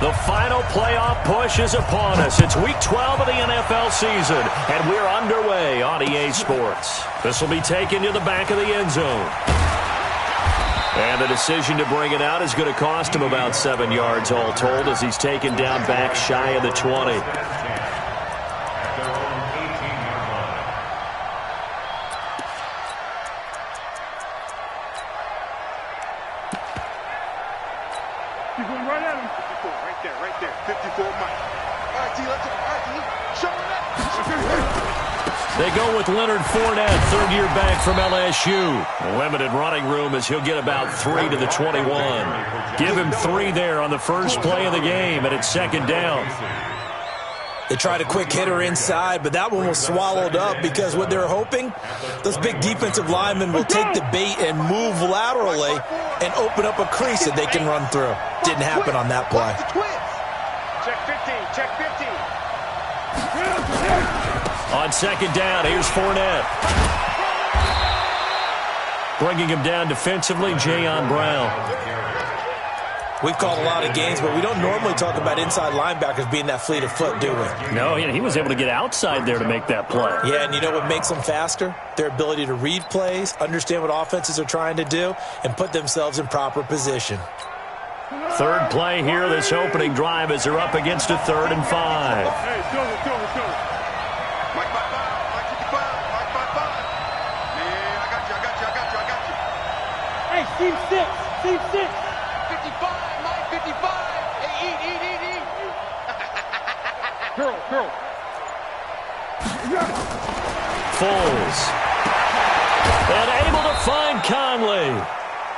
The final playoff push is upon us. It's Week 12 of the NFL season, and we're underway on EA Sports. This will be taken to the back of the end zone. And the decision to bring it out is going to cost him about 7 yards all told as he's taken down back shy of the 20. They go with Leonard Fournette, third-year back from LSU. Limited running room as he'll get about 3 to the 21. Give him 3 there on the first play of the game, and it's second down. They tried a quick hitter inside, but that one was swallowed up because what they're hoping, those big defensive linemen will take the bait and move laterally and open up a crease that they can run through. Didn't happen on that play. Check 15, check 15. On second down, here's Fournette. Bringing him down defensively, Jayon Brown. We've called a lot of games, but we don't normally talk about inside linebackers being that fleet of foot, do we? No, he was able to get outside there to make that play. Yeah, and you know what makes them faster? Their ability to read plays, understand what offenses are trying to do, and put themselves in proper position. Third play here, this opening drive as they're up against a 3rd and 5. Hey, go. Mike 5-5, Mike 55, Mike 5-5. Man, I got you. Hey, Steve 6, Steve 6. 55, Mike 55. Hey, eat. Curl. Foles. And able to find Conley.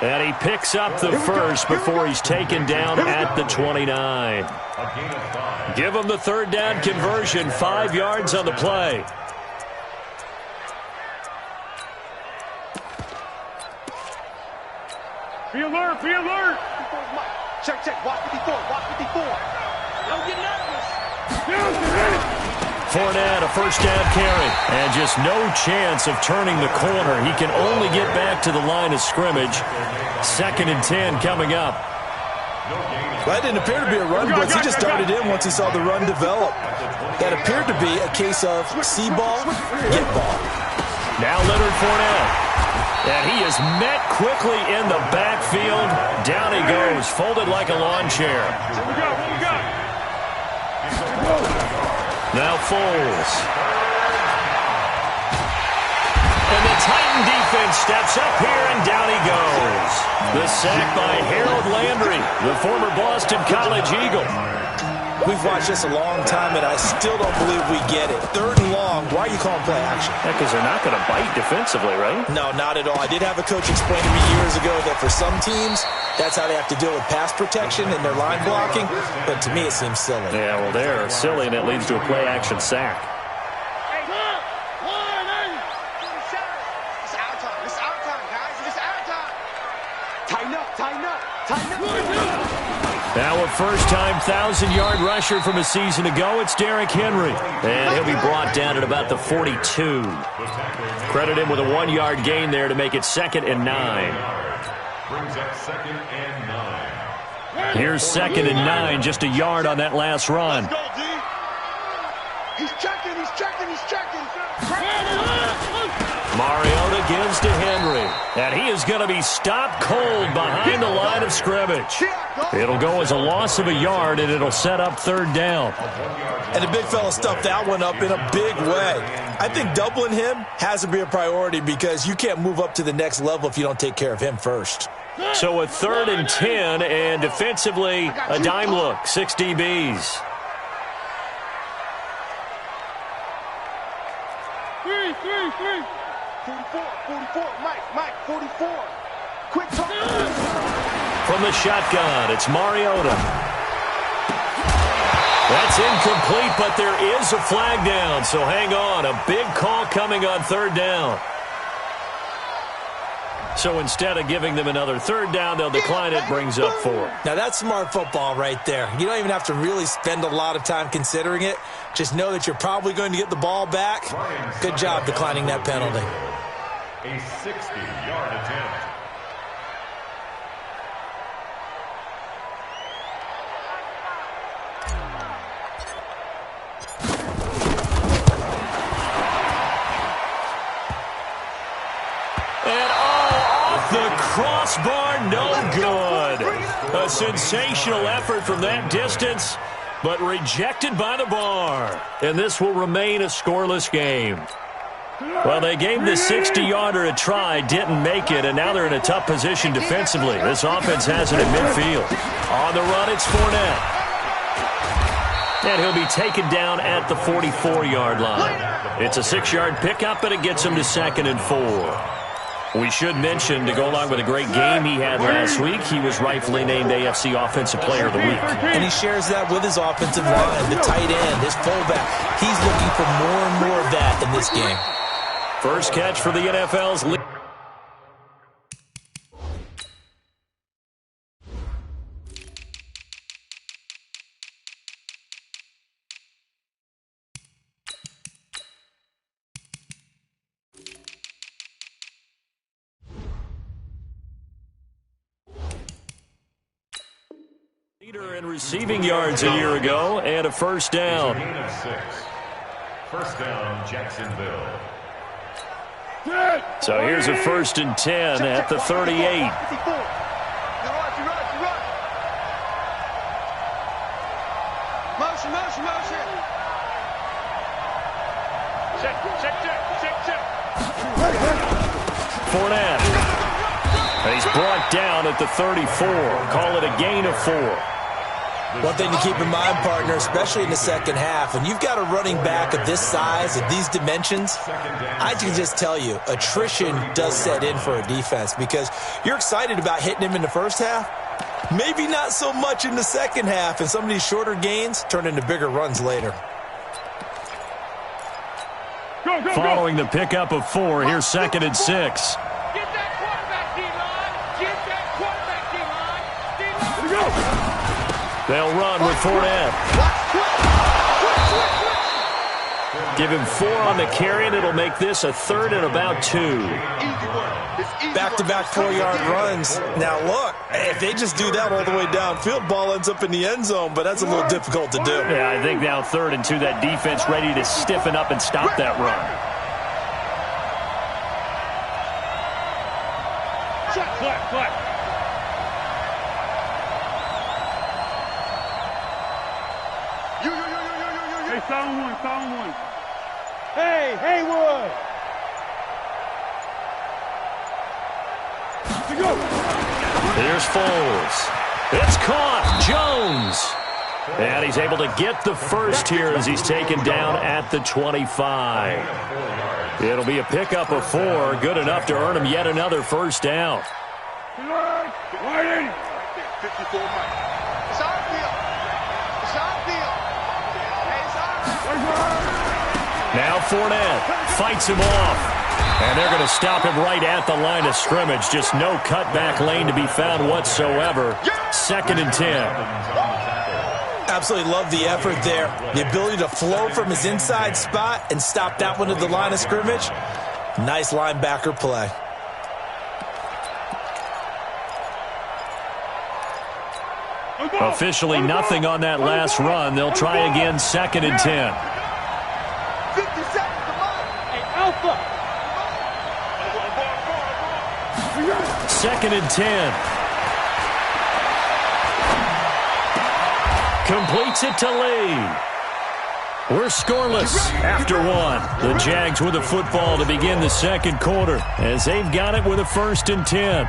And he picks up the first before he's taken down at the 29. Give him the third down conversion, 5 yards on the play. Be alert. Check, watch 54. Don't get nervous. Fournette, a first down carry. And just no chance of turning the corner. He can only get back to the line of scrimmage. 2nd and 10 coming up. Well, that didn't appear to be a run blitz. He just darted in once he saw the run develop. That appeared to be a case of see ball, get ball. Now Leonard Fournette. And he is met quickly in the backfield. Down he goes, folded like a lawn chair. What we got? Now Foles. And the Titan defense steps up here, and down he goes. The sack by Harold Landry, the former Boston College Eagle. We've watched this a long time, and I still don't believe we get it. 3rd and long, why are you calling play action? Yeah, because they're not going to bite defensively, right? No, not at all. I did have a coach explain to me years ago that for some teams, that's how they have to deal with pass protection and their line blocking, but to me it seems silly. Yeah, well, they're silly, and it leads to a play-action sack. Hey, it's our time, guys. It's our time. Tighten up. Now a first-time 1,000-yard rusher from a season ago, it's Derrick Henry. And he'll be brought down at about the 42. Credit him with a 1-yard gain there to make it 2nd and 9. Brings up 2nd and 9. Here's 2nd and 9, just a yard on that last run. Let's go, D. He's checking. Mariota gives to Henry. And he is going to be stopped cold behind the line of scrimmage. It'll go as a loss of a yard, and it'll set up 3rd down. And the big fella stuffed that one up in a big way. I think doubling him has to be a priority because you can't move up to the next level if you don't take care of him first. So a 3rd and 10, and defensively a dime look, 6 DBs. 44, Mike, 44. Quick talk. From the shotgun, it's Mariota. That's incomplete, but there is a flag down, so hang on. A big call coming on 3rd down. So instead of giving them another 3rd down, they'll decline it, brings up 4. Now that's smart football right there. You don't even have to really spend a lot of time considering it. Just know that you're probably going to get the ball back. Good job declining that penalty. A 60-yard attempt. crossbar, no good. A sensational effort from that distance, but rejected by the bar. And this will remain a scoreless game. Well, they gave the 60-yarder a try, didn't make it, and now they're in a tough position defensively. This offense has it at midfield. On the run, it's Fournette. And he'll be taken down at the 44-yard line. It's a 6-yard pickup, and it gets him to 2nd and 4. We should mention, to go along with a great game he had last week, he was rightfully named AFC Offensive Player of the Week. And he shares that with his offensive line, the tight end, his fullback. He's looking for more and more of that in this game. First catch for the NFL's league. Leader in receiving yards a year ago, and a first down. Gain of 6. First down, Jacksonville. So here's a 1st and 10 at the 38. You run. Motion. Check. Fournette. And he's brought down at the 34. Call it a gain of 4. One thing to keep in mind, partner, especially in the second half, when you've got a running back of this size, of these dimensions, I can just tell you, attrition does set in for a defense because you're excited about hitting him in the first half. Maybe not so much in the second half, and some of these shorter gains turn into bigger runs later. Following the pickup of 4, here's 2nd and 6. Get that quarterback, D-line. Here we go. They'll run with Fournette. Give him 4 on the carry, and it'll make this a 3rd and about 2. Back-to-back 4-yard runs. Now, look, if they just do that all the way downfield, ball ends up in the end zone, but that's a little difficult to do. Yeah, I think now 3rd and 2, that defense ready to stiffen up and stop that run. Flat. Hey, sound one. Hey, Haywood. Go. Here's Foles. It's caught. Jones. And he's able to get the first here as he's taken down at the 25. It'll be a pickup of 4, good enough to earn him yet another first down. 54 Mike. It's our field. Now Fournette fights him off. And they're going to stop him right at the line of scrimmage. Just no cutback lane to be found whatsoever. 2nd and 10. Absolutely love the effort there. The ability to flow from his inside spot and stop that one at the line of scrimmage. Nice linebacker play. Officially nothing on that last run. They'll try again, 2nd and 10. 50 seconds to mine. Hey, Alpha. 2nd and 10. Completes it to Lee. We're scoreless after 1. The Jags with the football to begin the second quarter as they've got it with a 1st and 10.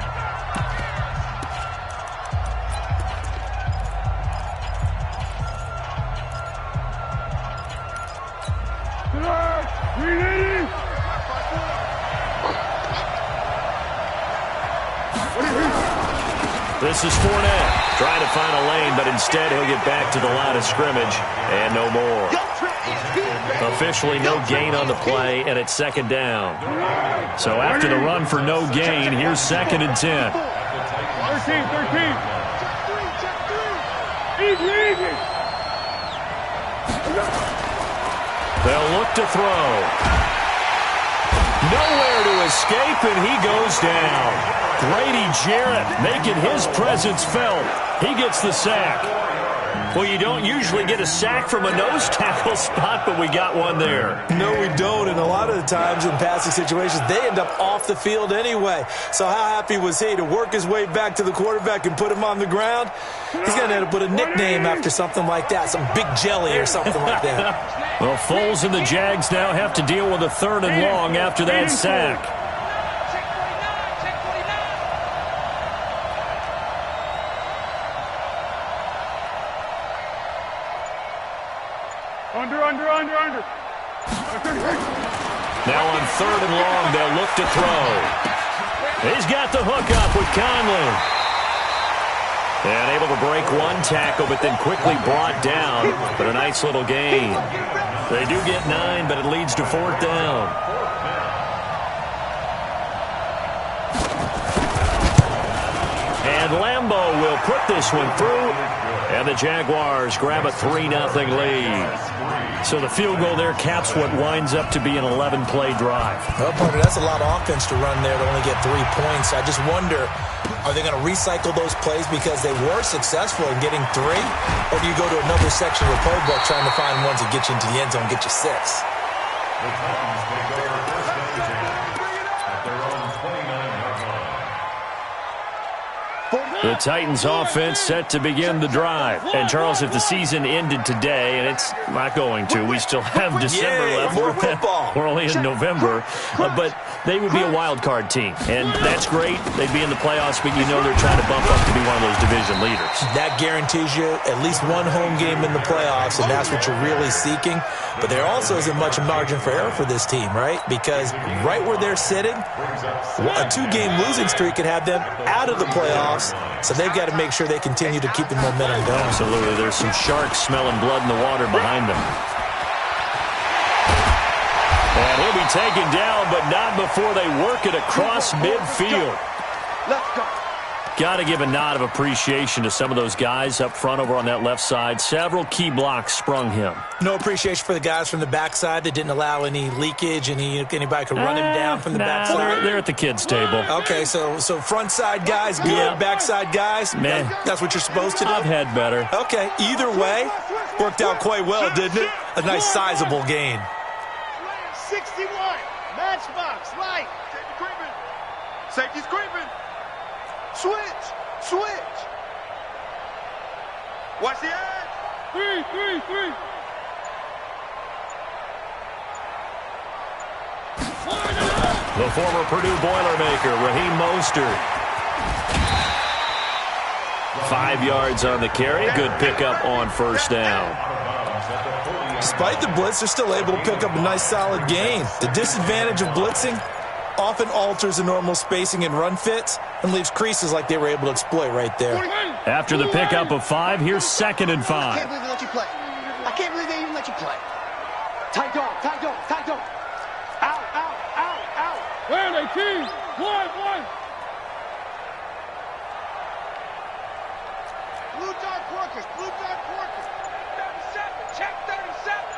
This is Fournette trying to find a lane, but instead he'll get back to the line of scrimmage and no more. Officially no gain on the play, and it's 2nd down. So after the run for no gain, here's 2nd and 10. 13. Easy. They'll look to throw. Nowhere to escape, and he goes down. Grady Jarrett making his presence felt. He gets the sack. Well, you don't usually get a sack from a nose tackle spot, but we got one there. No, we don't, and a lot of the times in passing situations, they end up off the field anyway. So how happy was he to work his way back to the quarterback and put him on the ground? He's going to end up with a nickname after something like that, some Big Jelly or something like that. Well, Foles and the Jags now have to deal with a 3rd and long after that sack. Under. Now on 3rd and long, they'll look to throw. He's got the hook up with Conley. And able to break one tackle, but then quickly brought down. But a nice little gain. They do get 9, but it leads to 4th down. And Lambeau will put this one through. And the Jaguars grab a 3-0 lead. So the field goal there caps what winds up to be an 11-play drive. Well, partner, that's a lot of offense to run there to only get 3 points. I just wonder, are they going to recycle those plays because they were successful in getting 3? Or do you go to another section of the playbook trying to find ones that get you into the end zone and get you 6? The Titans take over first down at their own 29-yard line. The Titans offense set to begin the drive. And, Charles, if the season ended today, and it's not going to, we still have December left. More football. We're only in November. But they would be a wild card team. And that's great. They'd be in the playoffs, but you know they're trying to bump up to be one of those division leaders. That guarantees you at least one home game in the playoffs, and that's what you're really seeking. But there also isn't much margin for error for this team, right? Because right where they're sitting, a 2-game losing streak could have them out of the playoffs. So they've got to make sure they continue to keep the momentum going. Absolutely. There's some sharks smelling blood in the water behind them. And he'll be taken down, but not before they work it across midfield. Let's go. Got to give a nod of appreciation to some of those guys up front over on that left side. Several key blocks sprung him. No appreciation for the guys from the backside that didn't allow any leakage, and anybody could run him down from the backside. They're at the kids' table. Okay, so front side guys, good. Backside guys, man, that's what you're supposed to do. I've had better. Okay, either way, worked out quite well, didn't it? A nice sizable gain. 61, matchbox, light. Safety's creeping. Switch. Watch the edge. 3. The former Purdue Boilermaker, Raheem Mostert. 5 yards on the carry. Good pickup on 1st down. Despite the blitz, they're still able to pick up a nice solid gain. The disadvantage of blitzing often alters the normal spacing and run fits and leaves creases like they were able to exploit right there. After the pickup of 5, here's 2nd and 5. I can't believe they let you play. I can't believe they even let you play. Tight dog. Out. Where are they, team? One. Blue dog porkers. 37, check 37.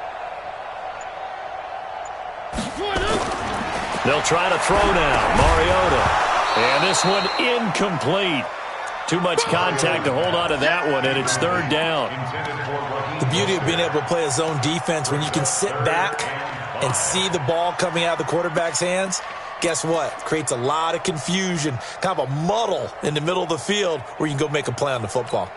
They'll try to throw now. Mariota. And this one incomplete. Too much contact to hold on to that one, and it's 3rd down. The beauty of being able to play a zone defense when you can sit back and see the ball coming out of the quarterback's hands, guess what? Creates a lot of confusion, kind of a muddle in the middle of the field where you can go make a play on the football.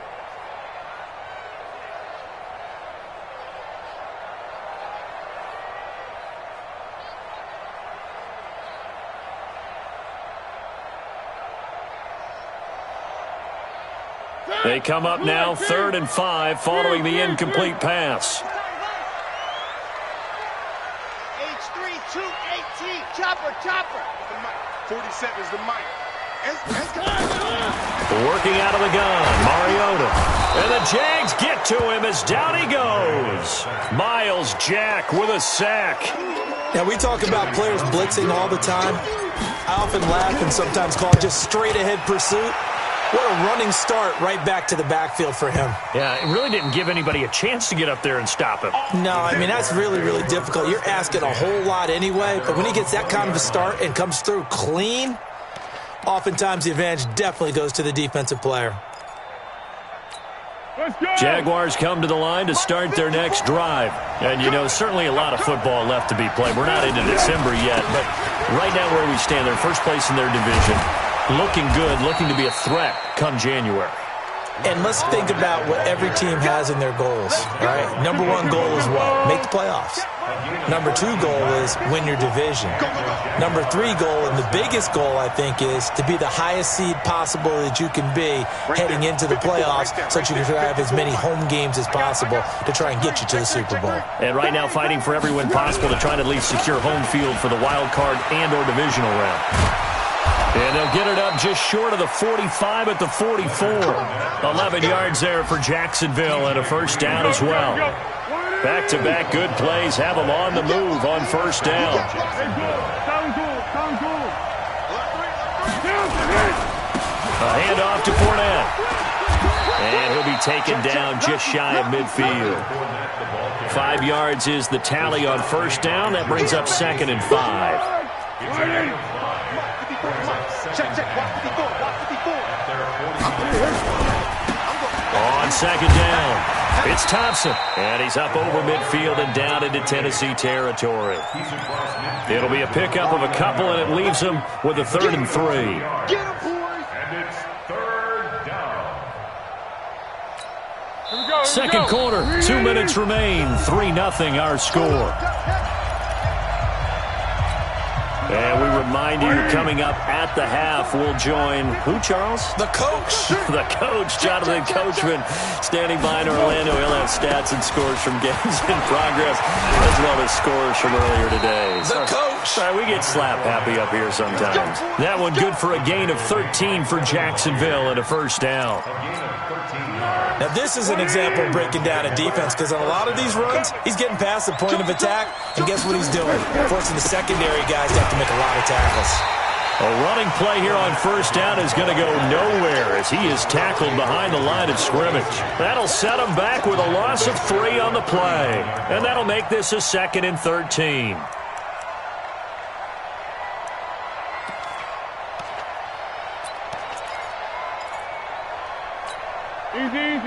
They come up now 3rd and 5 following the incomplete pass. H3218, chopper. 47 is the mic. Working out of the gun, Mariota. And the Jags get to him as down he goes. Miles Jack with a sack. Now, we talk about players blitzing all the time. I often laugh and sometimes call it just straight-ahead pursuit. What a running start right back to the backfield for him. Yeah, it really didn't give anybody a chance to get up there and stop him. No, I mean, that's really, really difficult. You're asking a whole lot anyway, but when he gets that kind of a start and comes through clean, oftentimes the advantage definitely goes to the defensive player. Jaguars come to the line to start their next drive. And, you know, certainly a lot of football left to be played. We're not into December yet, but right now where we stand, they're first place in their division. Looking good, looking to be a threat come January. And let's think about what every team has in their goals, all right? Number one goal is what? Make the playoffs. Number two goal is win your division. Number three goal, and the biggest goal, I think, is to be the highest seed possible that you can be heading into the playoffs so that you can have as many home games as possible to try and get you to the Super Bowl. And right now fighting for every win possible to try to at least secure home field for the wild card and or divisional round. And they'll get it up just short of the 45 at the 44. 11 yards there for Jacksonville and a first down as well. Back-to-back good plays have them on the move on first down. A handoff to Fournette. And he'll be taken down just shy of midfield. 5 yards is the tally on first down. That brings up 2nd and 5. On second down, it's Thompson. And he's up over midfield and down into Tennessee territory. It'll be a pickup of a couple, and it leaves them with a 3rd and 3. And it's 3rd down. Second quarter, 2 minutes remain. 3-0 our score. And we remind you, coming up at the half, we'll join who, Charles? The coach. The coach, Jonathan Coachman, standing by in Orlando. He'll have stats and scores from games in progress, as well as scores from earlier today. The coach. Sorry, we get slap happy up here sometimes. That one good for a gain of 13 for Jacksonville and a first down. Now, this is an example of breaking down a defense, because on a lot of these runs, he's getting past the point of attack, and guess what he's doing? Forcing the secondary guys to have to make a lot of tackles. A running play here on first down is going to go nowhere as he is tackled behind the line of scrimmage. That'll set him back with a loss of 3 on the play, and that'll make this a 2nd and 13. Easy.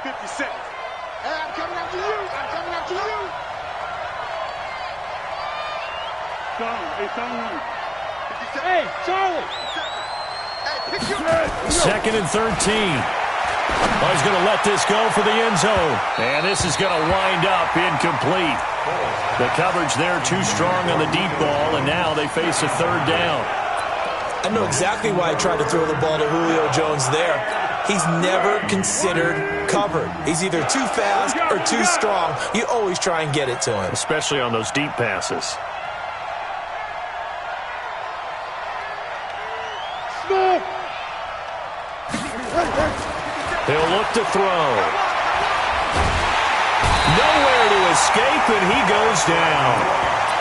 50 seconds. Hey, I'm coming after you. I'm coming after you. Hey, Charlie. Hey, pick your... 2nd and 13. Oh, he's going to let this go for the end zone. And this is going to wind up incomplete. The coverage there too strong on the deep ball, and now they face a 3rd down. I know exactly why I tried to throw the ball to Julio Jones there. He's never considered covered. He's either too fast or too strong. You always try and get it to him. Especially on those deep passes. He'll look to throw. Nowhere to escape, and he goes down.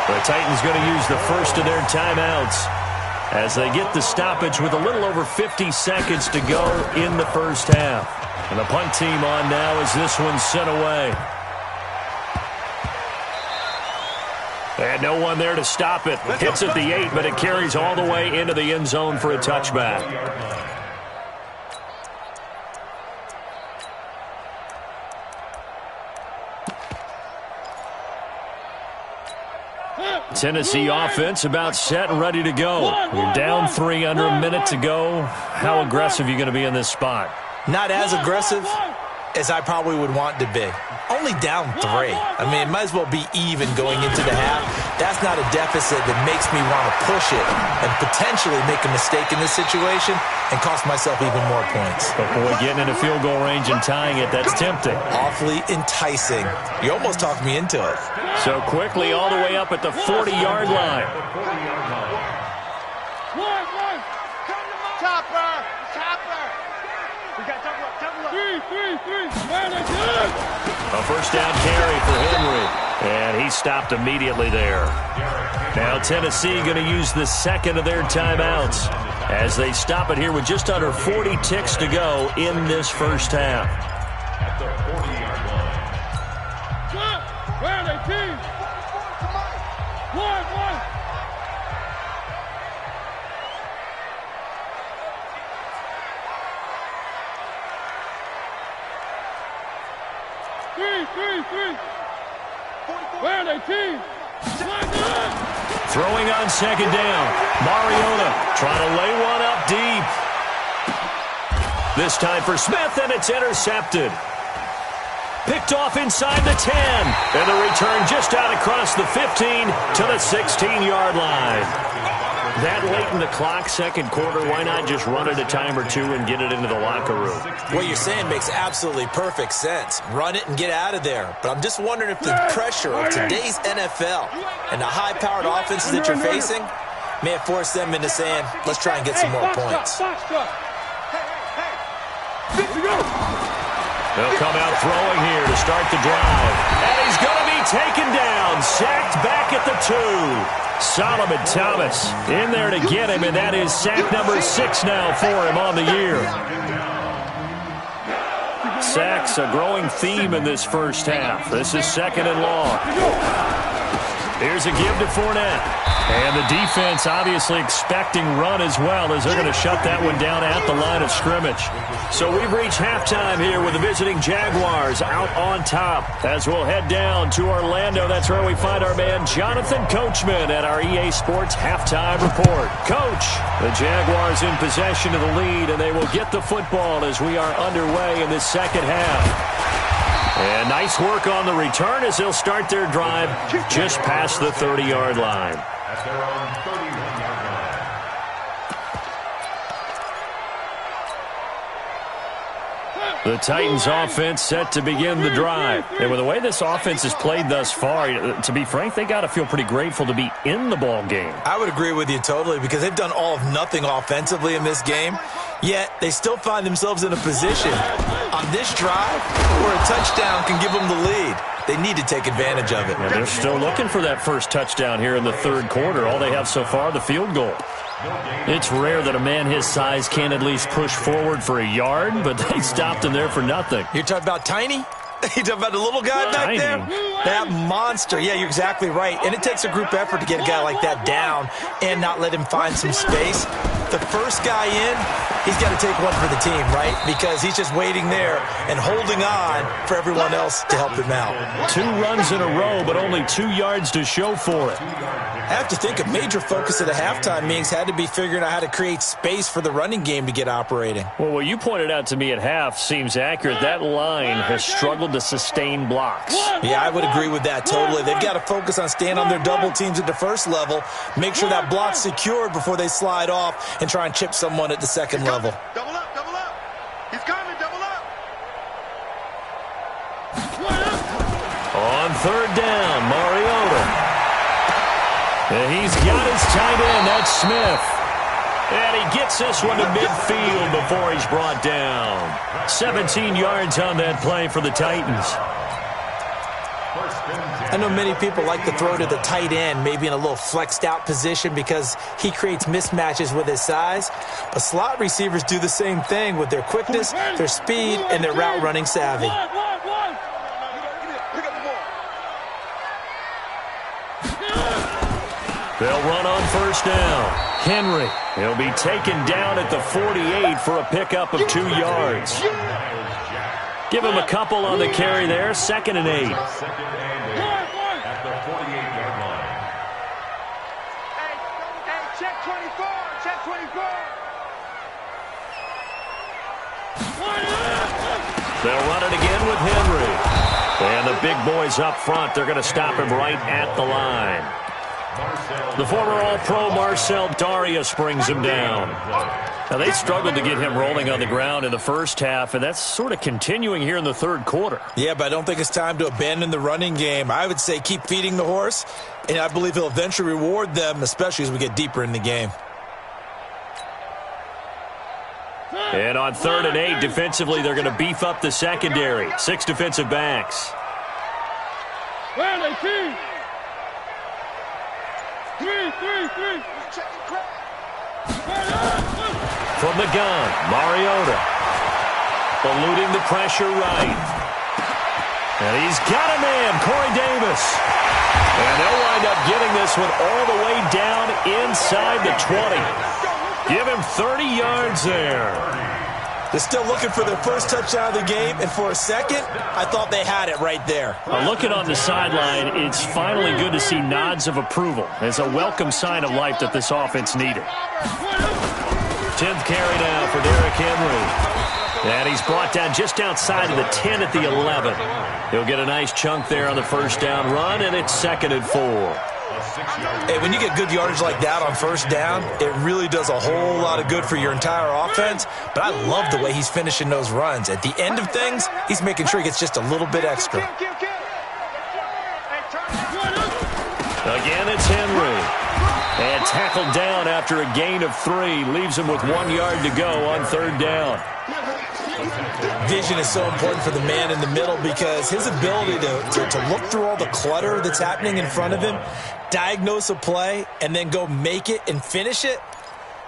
The Titans going to use the first of their timeouts as they get the stoppage with a little over 50 seconds to go in the first half. And the punt team on now as this one's sent away. And no one there to stop it. Hits at the 8, but it carries all the way into the end zone for a touchback. Tennessee offense about set and ready to go. You're down 3 under a minute to go. How aggressive are you going to be in this spot? Not as aggressive as I probably would want to be. Only down 3. I mean, it might as well be even going into the half. That's not a deficit that makes me want to push it and potentially make a mistake in this situation and cost myself even more points. But boy, getting into field goal range and tying it, that's tempting. Awfully enticing. You almost talked me into it. So quickly all the way up at the 40-yard line. Chopper. We got double up. 3. Man, they good. A first down carry for Henry. And he stopped immediately there. Now Tennessee going to use the second of their timeouts as they stop it here with just under 40 ticks to go in this first half. At the 40-yard line. Where are they, team? 1. Three. Where are they, team? Throwing on second down. Mariota trying to lay one up deep. This time for Smith, and it's intercepted. Picked off inside the 10. And the return just out across the 15 to the 16-yard line. That late in the clock, second quarter, why not just run it a time or two and get it into the locker room? What you're saying makes absolutely perfect sense. Run it and get out of there. But I'm just wondering if the pressure of today's NFL and the high-powered offenses that you're facing may have forced them into saying, let's try and get some more points. They'll come out throwing here to start the drive. And he's going to be taken down, sacked back at the 2. Solomon Thomas in there to get him, and that is sack number 6 now for him on the year. Sacks a growing theme in this first half. This is second and long. Here's a give to Fournette. And the defense obviously expecting run as well, as they're going to shut that one down at the line of scrimmage. So we've reached halftime here with the visiting Jaguars out on top. As we'll head down to Orlando, that's where we find our man Jonathan Coachman at our EA Sports Halftime Report. Coach, the Jaguars in possession of the lead, and they will get the football as we are underway in this second half. And nice work on the return as they'll start their drive just past the 30-yard line. At their own 31-yard line. The Titans offense set to begin the drive. And with the way this offense has played thus far, to be frank, they got to feel pretty grateful to be in the ball game. I would agree with you totally, because they've done all of nothing offensively in this game, yet they still find themselves in a position on this drive where a touchdown can give them the lead. They need to take advantage of it. And they're still looking for that first touchdown here in the third quarter. All they have so far, the field goal. It's rare that a man his size can't at least push forward for a yard, but they stopped him there for nothing. You're talking about Tiny? You talking about the little guy back there? That monster. Yeah, you're exactly right. And it takes a group effort to get a guy like that down and not let him find some space. The first guy in, he's got to take one for the team, right? Because he's just waiting there and holding on for everyone else to help him out. 2 runs in a row, but only 2 yards to show for it. I have to think a major focus of the halftime meetings had to be figuring out how to create space for the running game to get operating. Well, what you pointed out to me at half seems accurate. That line has struggled to sustain blocks. Yeah, I would agree with that totally. They've got to focus on staying on their double teams at the first level, make sure that block's secured before they slide off and try and chip someone at the second level. Double up, double up. He's coming, double up. On third down, Mariota. And he's got his tight end, that's Smith. And he gets this one to midfield before he's brought down. 17 yards on that play for the Titans. I know many people like to throw to the tight end, maybe in a little flexed out position because he creates mismatches with his size. But slot receivers do the same thing with their quickness, their speed, and their route running savvy. They'll run on first down. Henry, he'll be taken down at the 48 for a pickup of 2 yards. Give him a couple on the carry there, 2nd and 8. At the 48-yard line. Hey, check 24, check 24. They'll run it again with Henry. And the big boys up front, they're going to stop him right at the line. The former All-Pro Marcel Darius brings him down. Now, they struggled to get him rolling on the ground in the first half, and that's sort of continuing here in the third quarter. Yeah, but I don't think it's time to abandon the running game. I would say keep feeding the horse, and I believe he'll eventually reward them, especially as we get deeper in the game. And on 3rd and 8, defensively, they're going to beef up the secondary. 6 defensive backs. Where are they, team? Three. From the gun, Mariota. Eluding the pressure right. And he's got a man, Corey Davis. And they'll wind up getting this one all the way down inside the 20. Give him 30 yards there. They're still looking for their first touchdown of the game, and for a second, I thought they had it right there. Looking on the sideline, it's finally good to see nods of approval. It's a welcome sign of life that this offense needed. 10th carry now for Derrick Henry. And he's brought down just outside of the 10 at the 11. He'll get a nice chunk there on the first down run, and it's 2nd and 4. Hey, when you get good yardage like that on first down, it really does a whole lot of good for your entire offense. But I love the way he's finishing those runs. At the end of things, he's making sure he gets just a little bit extra. Again, it's Henry. And tackled down after a gain of 3. Leaves him with 1 yard to go on 3rd down. Vision is so important for the man in the middle because his ability to look through all the clutter that's happening in front of him, diagnose a play, and then go make it and finish it,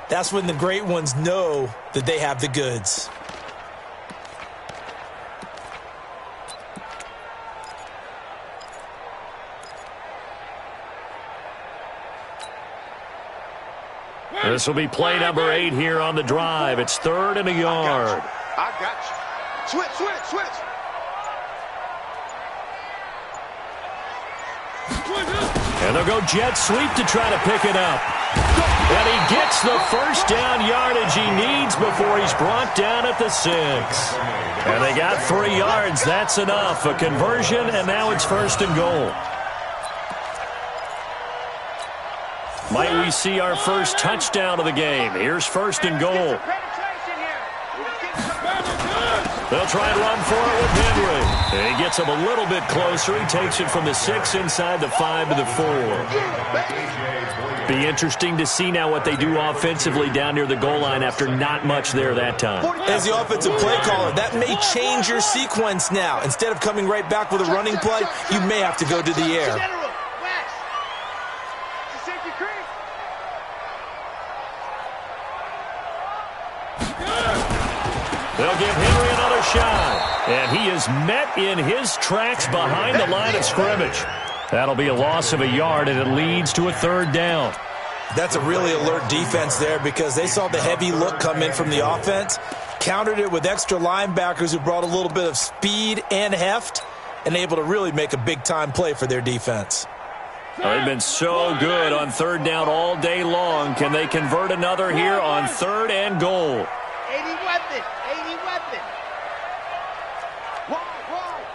that's when the great ones know that they have the goods. This will be play number 8 here on the drive. It's 3rd and a yard. I got you. Switch, switch, switch. And they'll go jet sweep to try to pick it up. And he gets the first down yardage he needs before he's brought down at the 6. And they got 3 yards. That's enough. A conversion, and now it's 1st and goal. Might we see our first touchdown of the game? Here's 1st and goal. They'll try and run for it with Henry. And he gets him a little bit closer. He takes it from the 6 inside the 5 to the 4. Be interesting to see now what they do offensively down near the goal line after not much there that time. As the offensive play caller, that may change your sequence now. Instead of coming right back with a running play, you may have to go to the air. They'll give Henry another shot. And he is met in his tracks behind the line of scrimmage. That'll be a loss of a yard, and it leads to a 3rd down. That's a really alert defense there because they saw the heavy look come in from the offense, countered it with extra linebackers who brought a little bit of speed and heft, and able to really make a big-time play for their defense. They've been so good on 3rd down all day long. Can they convert another here on 3rd and goal? 80 weapon. 80 weapon.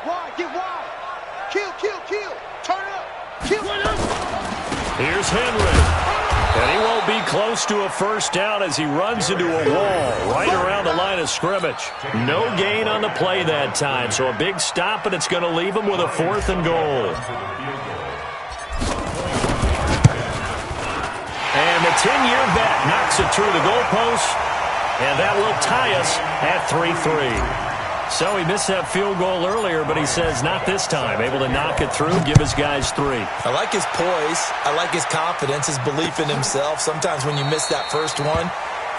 Wide, get wide. Kill. Turn up. Kill. Here's Henry. And he won't be close to a first down as he runs into a wall right around the line of scrimmage. No gain on the play that time, so a big stop, and it's going to leave him with a 4th and goal. And the 10-year vet knocks it through the goalpost, and that will tie us at 3-3. So he missed that field goal earlier, but he says not this time. Able to knock it through, give his guys 3. I like his poise. I like his confidence, his belief in himself. Sometimes when you miss that first one,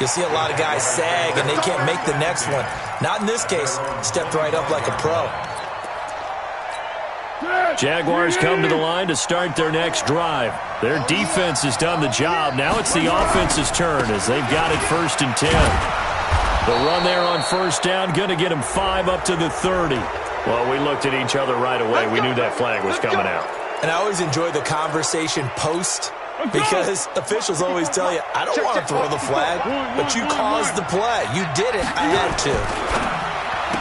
you'll see a lot of guys sag and they can't make the next one. Not in this case. Stepped right up like a pro. Jaguars come to the line to start their next drive. Their defense has done the job. Now it's the offense's turn as they've got it 1st and 10. The run there on first down, going to get him 5 up to the 30. Well, we looked at each other right away. We knew that flag was coming out. And I always enjoy the conversation post because officials always tell you, I don't want to throw the flag, but you caused the play. You did it. I had to.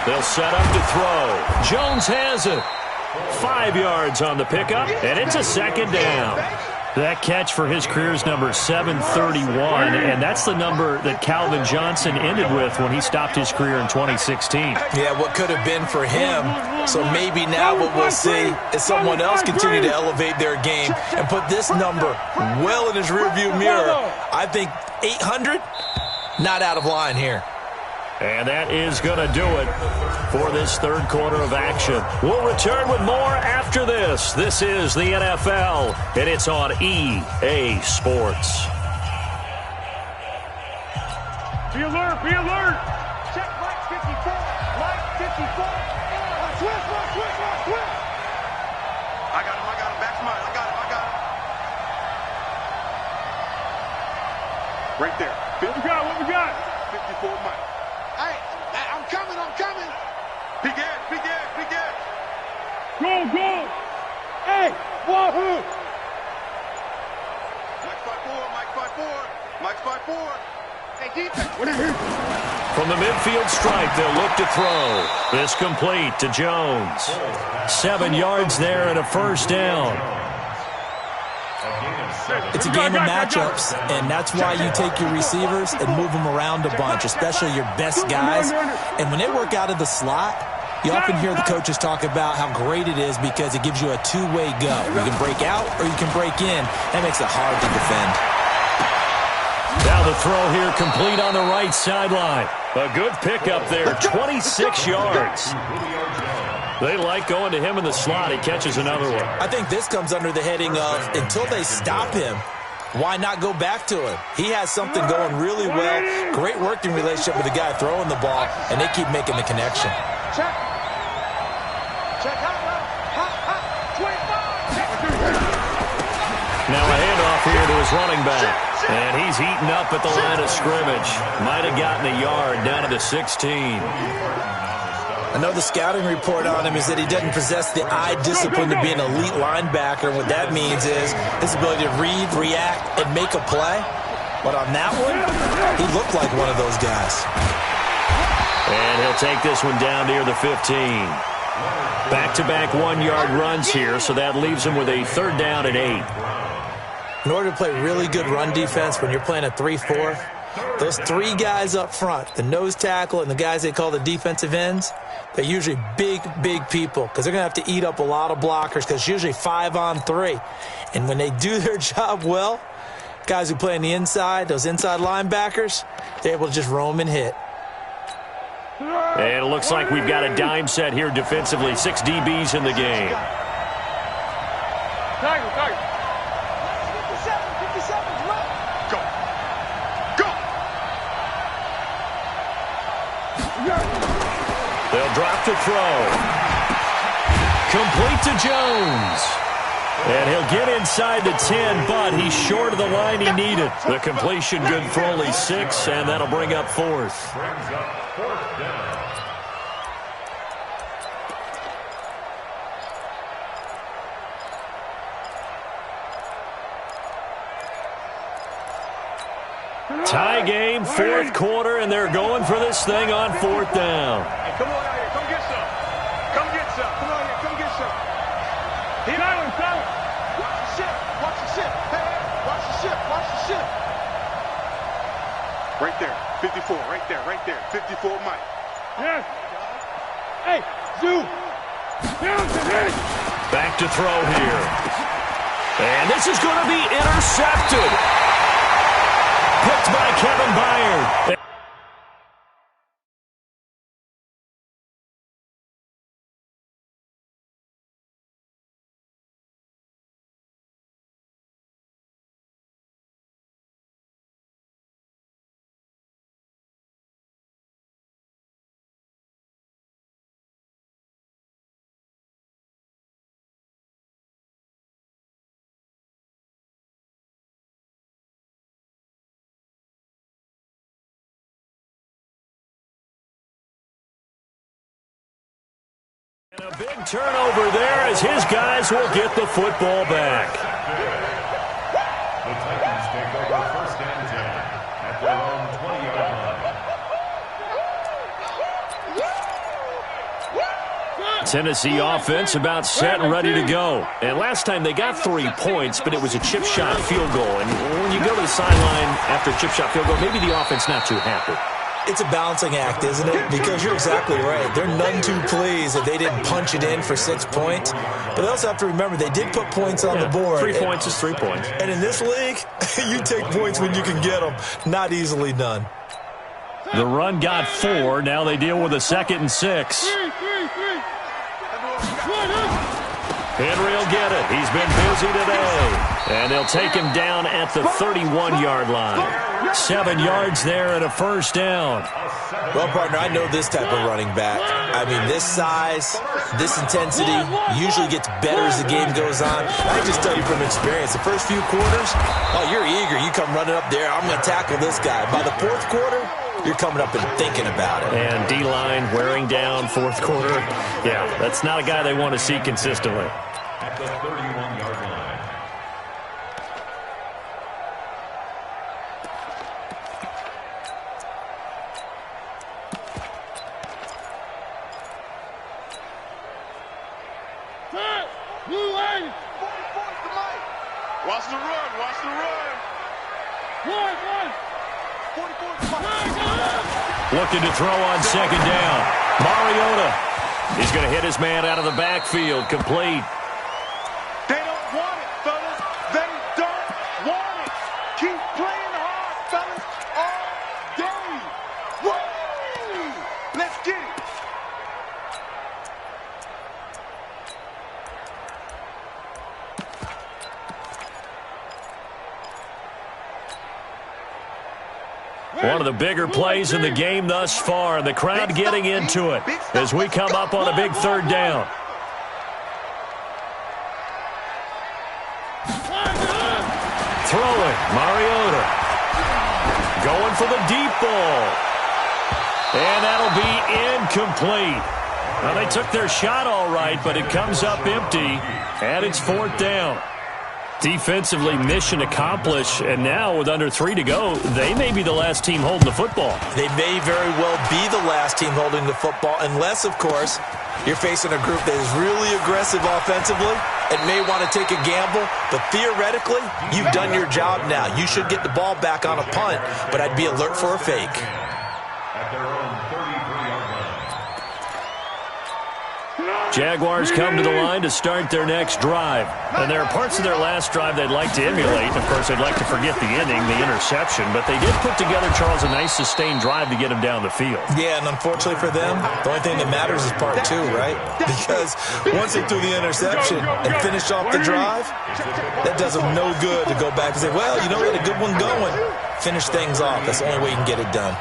They'll set up to throw. Jones has it. 5 yards on the pickup, and it's a 2nd down. That catch for his career is number 731, and that's the number that Calvin Johnson ended with when he stopped his career in 2016. Yeah, what could have been for him. So maybe now what we'll see is someone else continue to elevate their game and put this number well in his rearview mirror. I think 800, not out of line here. And that is going to do it for this 3rd quarter of action. We'll return with more after this. This is the NFL, and it's on EA Sports. Be alert, be alert. Check Mike 54. Mike 54. Switch. I got him. Back to mine. I got him. Right there. What we got? 54 Mike. Hey, Go, go. Hey, wahoo. Mike 5-4. Mike 5-4. Hey, defense. From the midfield stripe, they'll look to throw. This complete to Jones. 7 yards there and a first down. It's a game of matchups, and that's why you take your receivers and move them around a bunch, especially your best guys. And when they work out of the slot, you often hear the coaches talk about how great it is because it gives you a two-way go. You can break out or you can break in. That makes it hard to defend. Now the throw here complete on the right sideline. A good pickup there, 26 yards. They like going to him in the slot. He catches another one. I think this comes under the heading of until they stop him, why not go back to him? He has something going really well, great working relationship with the guy throwing the ball, and they keep making the connection. Check. Check out. Now a handoff here to his running back. And he's eaten up at the line of scrimmage. Might have gotten a yard down to the 16. I know the scouting report on him is that he doesn't possess the eye discipline to be an elite linebacker. What that means is his ability to read, react, and make a play. But on that one, he looked like one of those guys. And he'll take this one down near the 15. Back-to-back 1-yard runs here, so that leaves him with a 3rd down and 8. In order to play really good run defense when you're playing a 3-4, those 3 guys up front, the nose tackle and the guys they call the defensive ends, they're usually big, big people because they're going to have to eat up a lot of blockers because it's usually 5-on-3. And when they do their job well, guys who play on the inside, those inside linebackers, they're able to just roam and hit. And it looks like we've got a dime set here defensively. 6 DBs in the game. Tiger. 57, run. Go. They'll drop to throw. Complete to Jones. And he'll get inside the 10, but he's short of the line he needed. The completion good for only 6, and that'll bring up 4th. Brings up 4th down. Tie game, 4th quarter, and they're going for this thing on 4th down. Hey, come on out here. Come get some. Come get some. Come on here. Come get some. Silence. Watch the ship. Watch the ship. Hey, watch the ship. Watch the ship. Right there. 54. Right there. 54, Mike. Yes. Hey, zoom. Down to hit. Back to throw here. And this is going to be intercepted. Picked by Kevin Byard. And a big turnover there as his guys will get the football back. The Titans take over 1st and 10 at their own 20-yard line. Tennessee offense about set and ready to go. And last time they got 3 points, but it was a chip shot field goal. And when you go to the sideline after a chip shot field goal, maybe the offense not too happy. It's a balancing act, isn't it? Because you're exactly right. They're none too pleased that they didn't punch it in for 6 points. But they also have to remember they did put points on the board. 3 points is 3 points. And in this league, you take points when you can get them. Not easily done. The run got 4. Now they deal with a 2nd and 6. Three. Henry will get it. He's been busy today. And they'll take him down at the 31-yard line. 7 yards there and a first down. Well, partner, I know this type of running back. I mean, this size, this intensity usually gets better as the game goes on. I just tell you from experience, the first few quarters, oh, you're eager. You come running up there, I'm going to tackle this guy. By the 4th quarter, you're coming up and thinking about it. And D-line wearing down fourth quarter. Yeah, that's not a guy they want to see consistently. At the 31-yard line. Watch the run, watch the run. Looking to throw on second down. Mariota. He's going to hit his man out of the backfield. Complete. They don't want it, fellas. They don't want it. Keep playing hard, fellas, all day. Woo! Let's get it. One of the bigger plays in the game thus far. The crowd getting into it as we come up on a big third down. Throwing, Mariota. Going for the deep ball. And that'll be incomplete. Well, they took their shot all right, but it comes up empty, and it's fourth down. Defensively, mission accomplished, and now with under 3 to go, they may be the last team holding the football. They may very well be the last team holding the football, unless, of course, you're facing a group that is really aggressive offensively and may want to take a gamble. But theoretically, you've done your job now. You should get the ball back on a punt, but I'd be alert for a fake. At their own 33-yard line. Jaguars come to the line to start their next drive. And there are parts of their last drive they'd like to emulate. Of course, they'd like to forget the ending, the interception. But they did put together, Charles, a nice sustained drive to get him down the field. Yeah, and unfortunately for them, the only thing that matters is part 2, right? Because once they threw the interception and finished off the drive, that does them no good to go back and say, well, you know, we had a good one going. Finish things off. That's the only way you can get it done.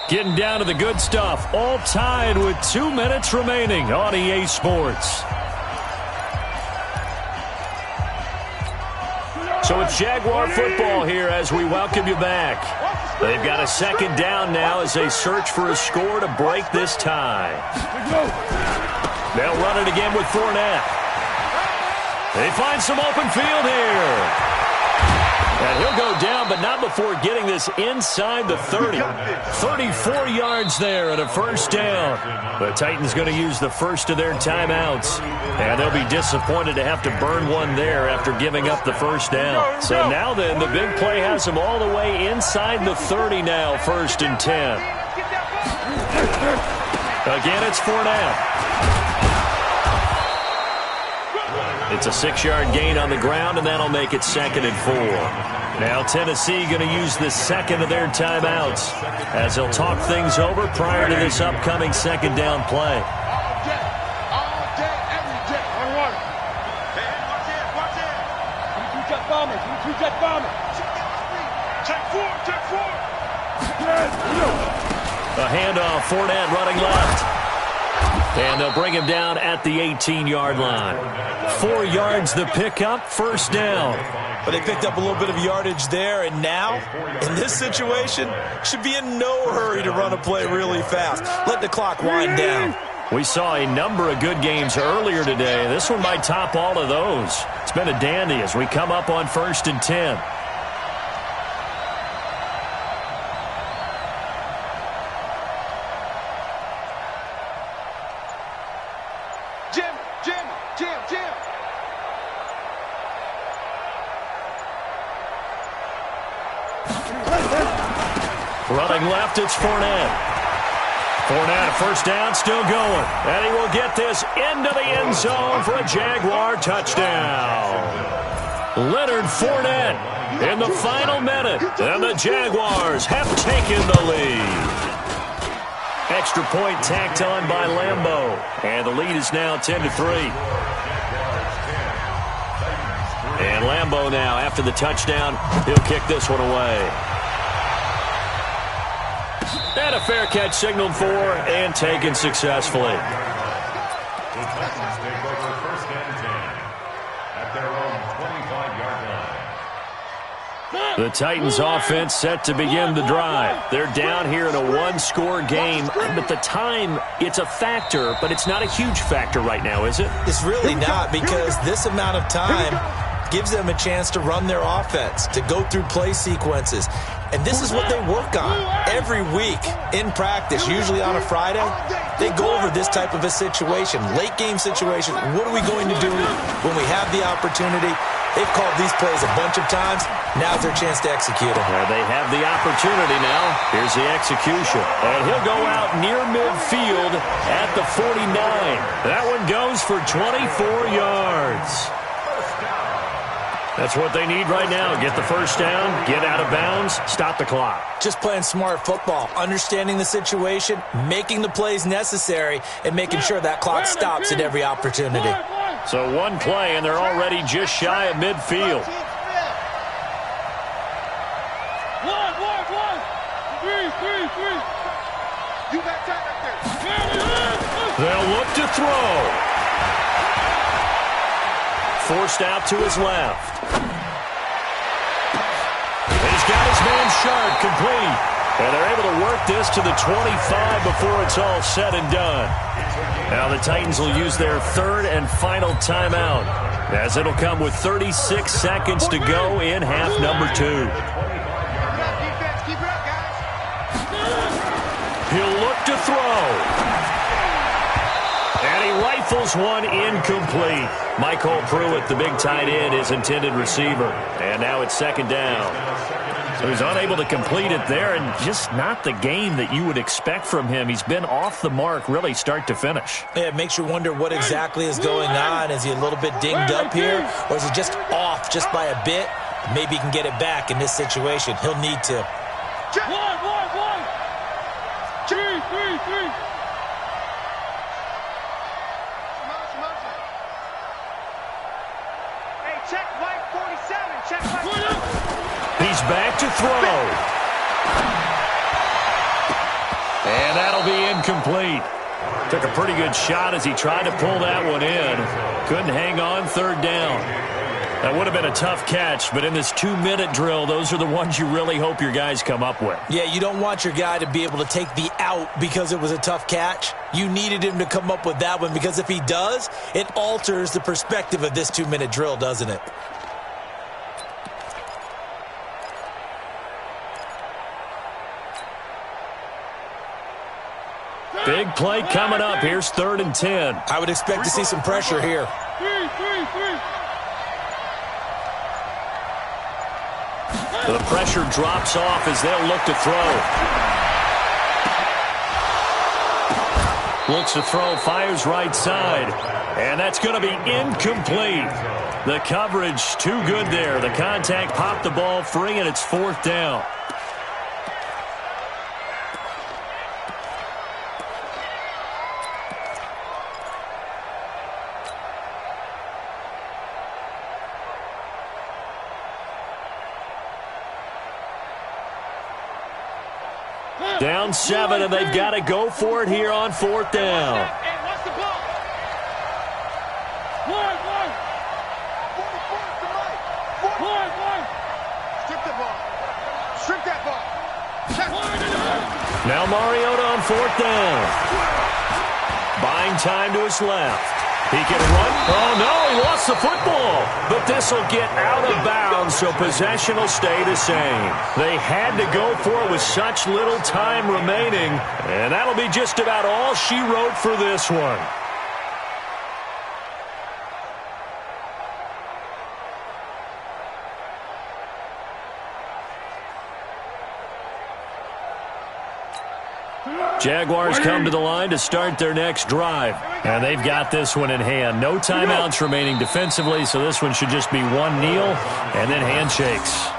Getting down to the good stuff. All tied with 2 minutes remaining on EA Sports. So it's Jaguar football here as we welcome you back. They've got a second down now as they search for a score to break this tie. They'll run it again with Fournette. They find some open field here. And he'll go down, but not before getting this inside the 30. 34 yards there and a first down. The Titans going to use the first of their timeouts. And they'll be disappointed to have to burn one there after giving up the first down. So now then, the big play has them all the way inside the 30 now, 1st and 10. Again, it's Fournette. It's a 6-yard gain on the ground, and that'll make it 2nd and 4. Now Tennessee going to use the second of their timeouts as they'll talk things over prior to this upcoming second down play. All day, every day. Hey, watch it, watch it. Two-jet bombers, two-jet bombers. Check 4, check 4. A handoff, Fournette running left. And they'll bring him down at the 18-yard line. 4 yards the pickup, first down. But they picked up a little bit of yardage there, and now, in this situation, should be in no hurry to run a play really fast. Let the clock wind down. We saw a number of good games earlier today. This one might top all of those. It's been a dandy as we come up on 1st and 10. Jim. Running left, it's Fournette. Fournette, a first down, still going. And he will get this into the end zone for a Jaguar touchdown. Leonard Fournette in the final minute. And the Jaguars have taken the lead. Extra point tacked on by Lambeau. And the lead is now 10-3. And Lambeau now, after the touchdown, he'll kick this one away. And a fair catch signaled for and taken successfully. The Titans offense set to begin the drive. They're down here in a one-score game. But the time, it's a factor, but it's not a huge factor right now, is it? It's really not, because this amount of time gives them a chance to run their offense, to go through play sequences. And this is what they work on every week in practice, usually on a Friday. They go over this type of a situation, late game situation. What are we going to do when we have the opportunity? They've called these plays a bunch of times. Now's their chance to execute them. Well, they have the opportunity now. Here's the execution. And he'll go out near midfield at the 49. That one goes for 24 yards. That's what they need right now. Get the first down, get out of bounds, stop the clock. Just playing smart football, understanding the situation, making the plays necessary, and making sure that clock stops at every opportunity. So one play, and they're already just shy of midfield. 1, 1, 1. 3. You got time right there. They'll look to throw. Forced out to his left. He's got his man Sharp complete. And they're able to work this to the 25 before it's all said and done. Now the Titans will use their third and final timeout, as it'll come with 36 seconds to go in half number 2. Keep it up, guys. He'll look to throw. And he rifles one incomplete. Michael Pruitt, the big tight end, his intended receiver. And now it's second down. So he's unable to complete it there, and just not the game that you would expect from him. He's been off the mark really start to finish. Yeah, it makes you wonder what exactly is going on. Is he a little bit dinged up here, or is he just off just by a bit? Maybe he can get it back in this situation. He'll need to. 1, 1, 1. 3. Hey, check white 47. Check white. He's back to throw. And that'll be incomplete. Took a pretty good shot as he tried to pull that one in. Couldn't hang on, third down. That would have been a tough catch, but in this 2-minute drill, those are the ones you really hope your guys come up with. Yeah, you don't want your guy to be able to take the out because it was a tough catch. You needed him to come up with that one, because if he does, it alters the perspective of this 2-minute drill, doesn't it? Big play coming up. Here's 3rd and 10. I would expect to see some pressure here. 3. The pressure drops off as they'll look to throw. Looks to throw, fires right side. And that's going to be incomplete. The coverage too good there. The contact popped the ball free, and it's 4th down. Down 7, and they've got to go for it here on 4th down. Hey, what's the ball? 1. Strip the ball. Strip that ball. Now Mariota on 4th down. Buying time to his left. He can run. Oh, no, he lost the football. But this will get out of bounds, so possession will stay the same. They had to go for it with such little time remaining, and that'll be just about all she wrote for this one. Jaguars come to the line to start their next drive. And they've got this one in hand. No timeouts remaining defensively, so this one should just be one kneel and then handshakes.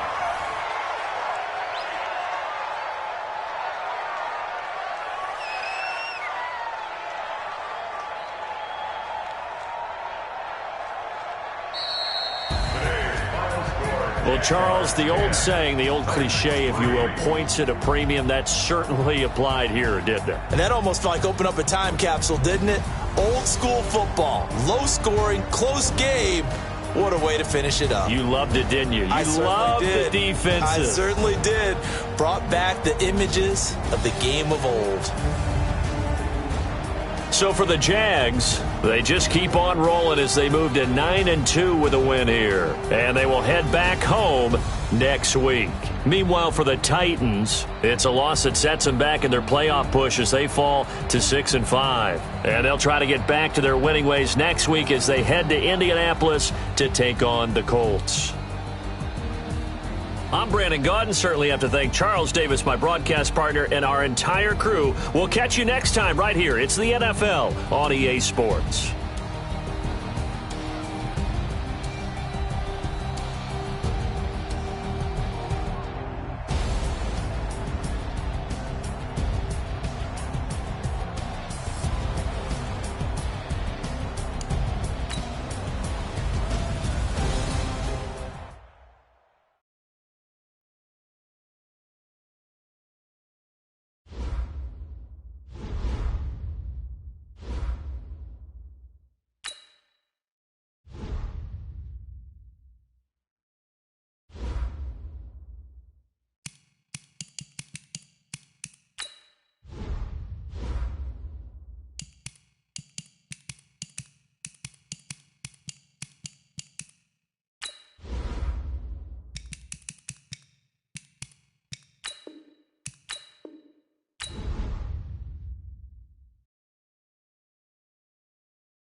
Well, Charles, the old saying, the old cliche, if you will, points at a premium, that certainly applied here, didn't it? And that almost like opened up a time capsule, didn't it? Old school football, low scoring, close game, What a way to finish it up. You loved it, didn't you? I loved did. the defenses. I certainly did. Brought back the images of the game of old. So for the Jags, they just keep on rolling as they move to 9-2 with a win here. And they will head back home next week. Meanwhile, for the Titans, it's a loss that sets them back in their playoff push as they fall to 6-5. And they'll try to get back to their winning ways next week as they head to Indianapolis to take on the Colts. I'm Brandon Gaudin. Certainly have to thank Charles Davis, my broadcast partner, and our entire crew. We'll catch you next time right here. It's the NFL on EA Sports.